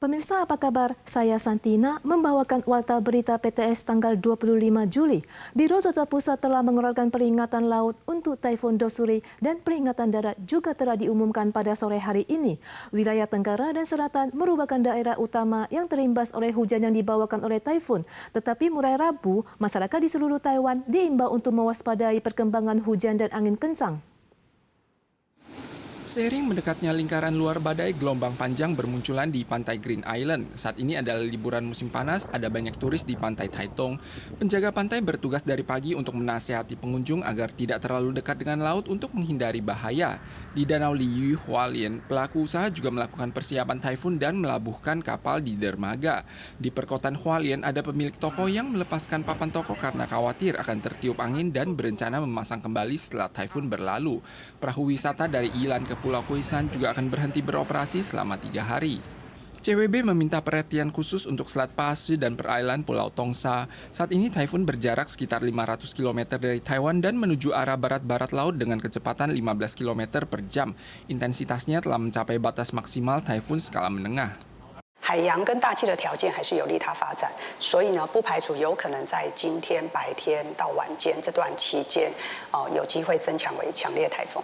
Pemirsa apa kabar? Saya Santina membawakan Warta Berita PTS tanggal 25 Juli. Biro Cuaca Pusat telah mengeluarkan peringatan laut untuk Taifun Dossuri dan peringatan darat juga telah diumumkan pada sore hari ini. Wilayah Tenggara dan Selatan merupakan daerah utama yang terimbas oleh hujan yang dibawakan oleh Taifun. Tetapi mulai Rabu, masyarakat di seluruh Taiwan diimbau untuk mewaspadai perkembangan hujan dan angin kencang. Seiring mendekatnya lingkaran luar badai, gelombang panjang bermunculan di pantai Green Island. Saat ini adalah liburan musim panas, ada banyak turis di pantai Taitung. Penjaga pantai bertugas dari pagi untuk menasihati pengunjung agar tidak terlalu dekat dengan laut untuk menghindari bahaya. Di Danau Liu, Hualien, pelaku usaha juga melakukan persiapan taifun dan melabuhkan kapal di dermaga. Di perkotaan Hualien ada pemilik toko yang melepaskan papan toko karena khawatir akan tertiup angin dan berencana memasang kembali setelah taifun berlalu. Perahu wisata dari Ilan ke Pulau Kuisan juga akan berhenti beroperasi selama 3 hari. CWB meminta perhatian khusus untuk Selat Pasu dan perairan Pulau Tongsa. Saat ini taifun berjarak sekitar 500 km dari Taiwan dan menuju arah barat-barat laut dengan kecepatan 15 km per jam. Intensitasnya telah mencapai batas maksimal taifun skala menengah. 海洋跟大气的条件还是有利它发展，所以呢，不排除有可能在今天白天到晚间这段期间，有机会增强为强烈台风。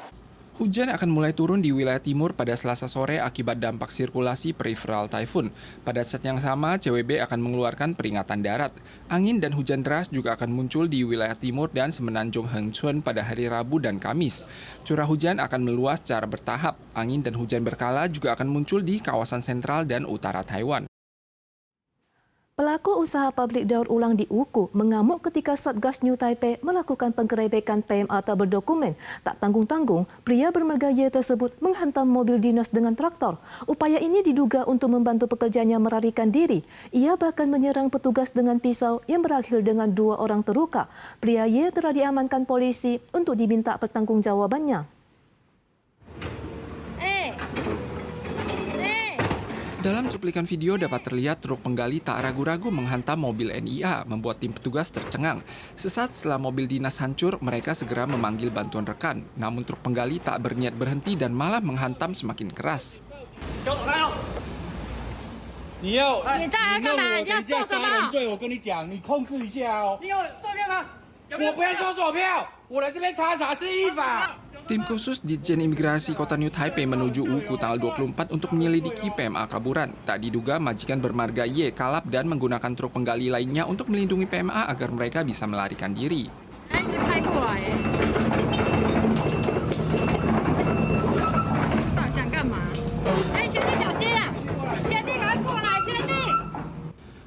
Hujan akan mulai turun di wilayah timur pada Selasa sore akibat dampak sirkulasi periferal taifun. Pada saat yang sama, CWB akan mengeluarkan peringatan darat. Angin dan hujan deras juga akan muncul di wilayah timur dan semenanjung Hengchun pada hari Rabu dan Kamis. Curah hujan akan meluas secara bertahap. Angin dan hujan berkala juga akan muncul di kawasan sentral dan utara Taiwan. Pelaku usaha pabrik daur ulang di Wuku mengamuk ketika Satgas New Taipei melakukan penggerebekan PMA tak berdokumen. Tak tanggung-tanggung, pria bermerga Y tersebut menghantam mobil dinas dengan traktor. Upaya ini diduga untuk membantu pekerjanya melarikan diri. Ia bahkan menyerang petugas dengan pisau yang berakhir dengan 2 orang terluka. Pria Y telah diamankan polisi untuk diminta pertanggungjawabannya. Dalam cuplikan video dapat terlihat truk penggali tak ragu-ragu menghantam mobil NIA, membuat tim petugas tercengang. Sesaat setelah mobil dinas hancur, mereka segera memanggil bantuan rekan. Namun truk penggali tak berniat berhenti dan malah menghantam semakin keras. Tim khusus Ditjen Imigrasi Kota New Taipei menuju Wuku tanggal 24 untuk menyelidiki PMA kaburan. Tak diduga majikan bermarga Y kalap dan menggunakan truk penggali lainnya untuk melindungi PMA agar mereka bisa melarikan diri.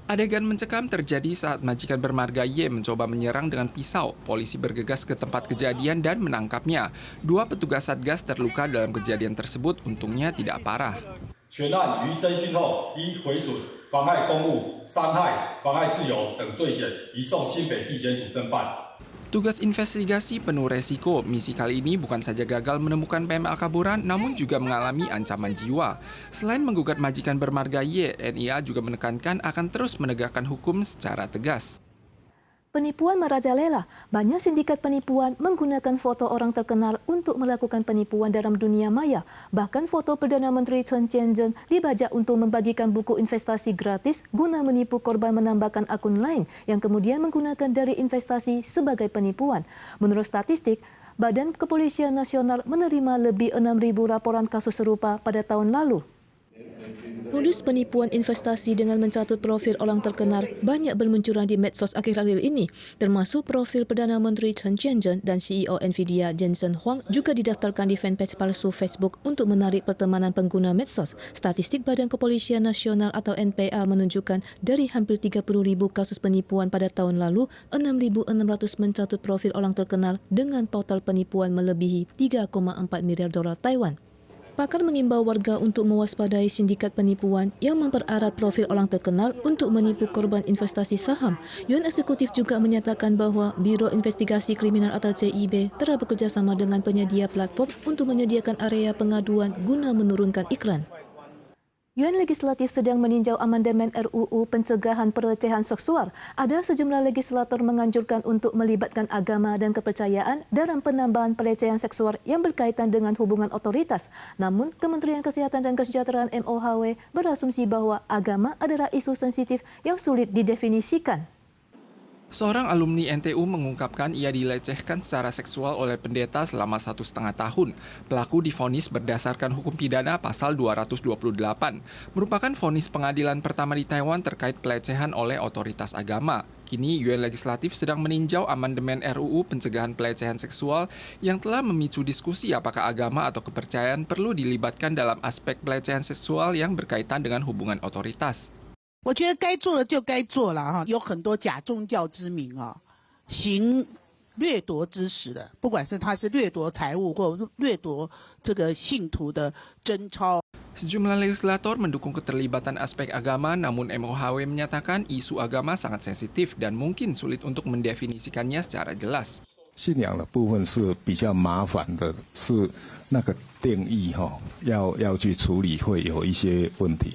Adegan mencekam terjadi saat majikan bermarga Y mencoba menyerang dengan pisau. Polisi bergegas ke tempat kejadian dan menangkapnya. 2 petugas Satgas terluka dalam kejadian tersebut, untungnya tidak parah. Tugas investigasi penuh resiko. Misi kali ini bukan saja gagal menemukan PMA kaburan, namun juga mengalami ancaman jiwa. Selain menggugat majikan bermarga Y, NIA juga menekankan akan terus menegakkan hukum secara tegas. Penipuan merajalela. Banyak sindikat penipuan menggunakan foto orang terkenal untuk melakukan penipuan dalam dunia maya. Bahkan foto Perdana Menteri Chen Chien-jen dibajak untuk membagikan buku investasi gratis guna menipu korban menambahkan akun lain yang kemudian menggunakan dari investasi sebagai penipuan. Menurut statistik, Badan Kepolisian Nasional menerima lebih 6.000 laporan kasus serupa pada tahun lalu. Modus penipuan investasi dengan mencatut profil orang terkenal banyak bermunculan di medsos akhir-akhir ini, termasuk profil Perdana Menteri Chen Chien-jen dan CEO Nvidia Jensen Huang juga didaftarkan di fanpage palsu Facebook untuk menarik pertemanan pengguna medsos. Statistik Badan Kepolisian Nasional atau NPA menunjukkan dari hampir 30.000 kasus penipuan pada tahun lalu, 6.600 mencatut profil orang terkenal dengan total penipuan melebihi 3,4 miliar dolar Taiwan. Pakar mengimbau warga untuk mewaspadai sindikat penipuan yang mempererat profil orang terkenal untuk menipu korban investasi saham. Yuan Eksekutif juga menyatakan bahwa Biro Investigasi Kriminal atau CIB telah bekerjasama dengan penyedia platform untuk menyediakan area pengaduan guna menurunkan iklan. Yuan Legislatif sedang meninjau amandemen RUU Pencegahan Pelecehan Seksual. Ada sejumlah legislator menganjurkan untuk melibatkan agama dan kepercayaan dalam penambahan pelecehan seksual yang berkaitan dengan hubungan otoritas. Namun, Kementerian Kesehatan dan Kesejahteraan MOHW berasumsi bahwa agama adalah isu sensitif yang sulit didefinisikan. Seorang alumni NTU mengungkapkan ia dilecehkan secara seksual oleh pendeta selama 1,5 tahun. Pelaku divonis berdasarkan hukum pidana pasal 228, merupakan vonis pengadilan pertama di Taiwan terkait pelecehan oleh otoritas agama. Kini, Yuan Legislatif sedang meninjau amandemen RUU Pencegahan Pelecehan Seksual yang telah memicu diskusi apakah agama atau kepercayaan perlu dilibatkan dalam aspek pelecehan seksual yang berkaitan dengan hubungan otoritas. 我觉得该做的就该做了哈，有很多假宗教之名啊，行掠夺之实的，不管是他是掠夺财物或掠夺这个信徒的贞操。 Sejumlah legislator mendukung keterlibatan aspek agama, namun MOHW menyatakan isu agama sangat sensitif dan mungkin sulit untuk mendefinisikannya secara jelas. 信仰的部分是比较麻烦的，是那个定义要去处理会有一些问题。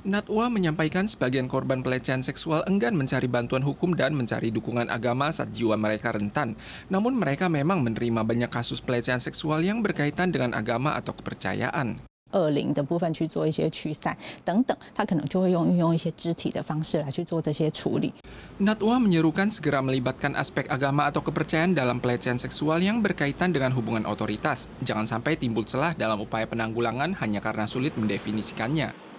Natwa menyampaikan sebagian korban pelecehan seksual enggan mencari bantuan hukum dan mencari dukungan agama saat jiwa mereka rentan. Namun mereka memang menerima banyak kasus pelecehan seksual yang berkaitan dengan agama atau kepercayaan. 恶灵的部分去做一些驱散等等，他可能就会运用一些肢体的方式来去做这些处理。 Natwa menyerukan segera melibatkan aspek agama atau kepercayaan dalam pelecehan seksual yang berkaitan dengan hubungan otoritas. Jangan sampai timbul celah dalam upaya penanggulangan hanya karena sulit mendefinisikannya.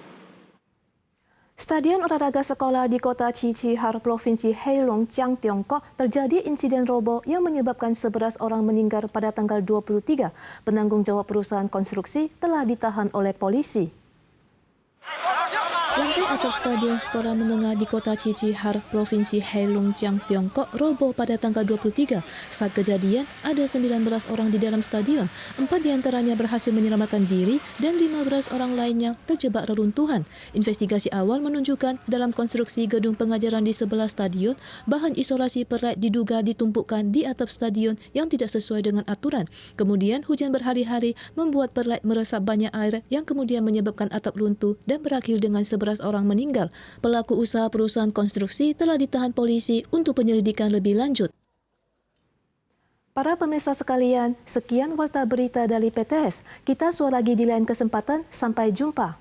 Stadion olahraga sekolah di kota Qiqihar, Provinsi Heilongjiang, Tiongkok terjadi insiden roboh yang menyebabkan 11 orang meninggal pada tanggal 23. Penanggung jawab perusahaan konstruksi telah ditahan oleh polisi. Lantai atap stadion sekolah menengah di kota Qiqihar, Provinsi Heilongjiang, Tiongkok roboh pada tanggal 23. Saat kejadian, ada 19 orang di dalam stadion. 4 diantaranya berhasil menyelamatkan diri dan 15 orang lainnya terjebak reruntuhan. Investigasi awal menunjukkan dalam konstruksi gedung pengajaran di sebelah stadion, bahan isolasi perlite diduga ditumpukkan di atap stadion yang tidak sesuai dengan aturan. Kemudian hujan berhari-hari membuat perlite meresap banyak air yang kemudian menyebabkan atap runtuh dan berakhir dengan 11 orang meninggal. Pelaku usaha perusahaan konstruksi telah ditahan polisi untuk penyelidikan lebih lanjut. Para pemirsa sekalian, sekian warta berita dari PTS. Kita suara lagi di lain kesempatan. Sampai jumpa.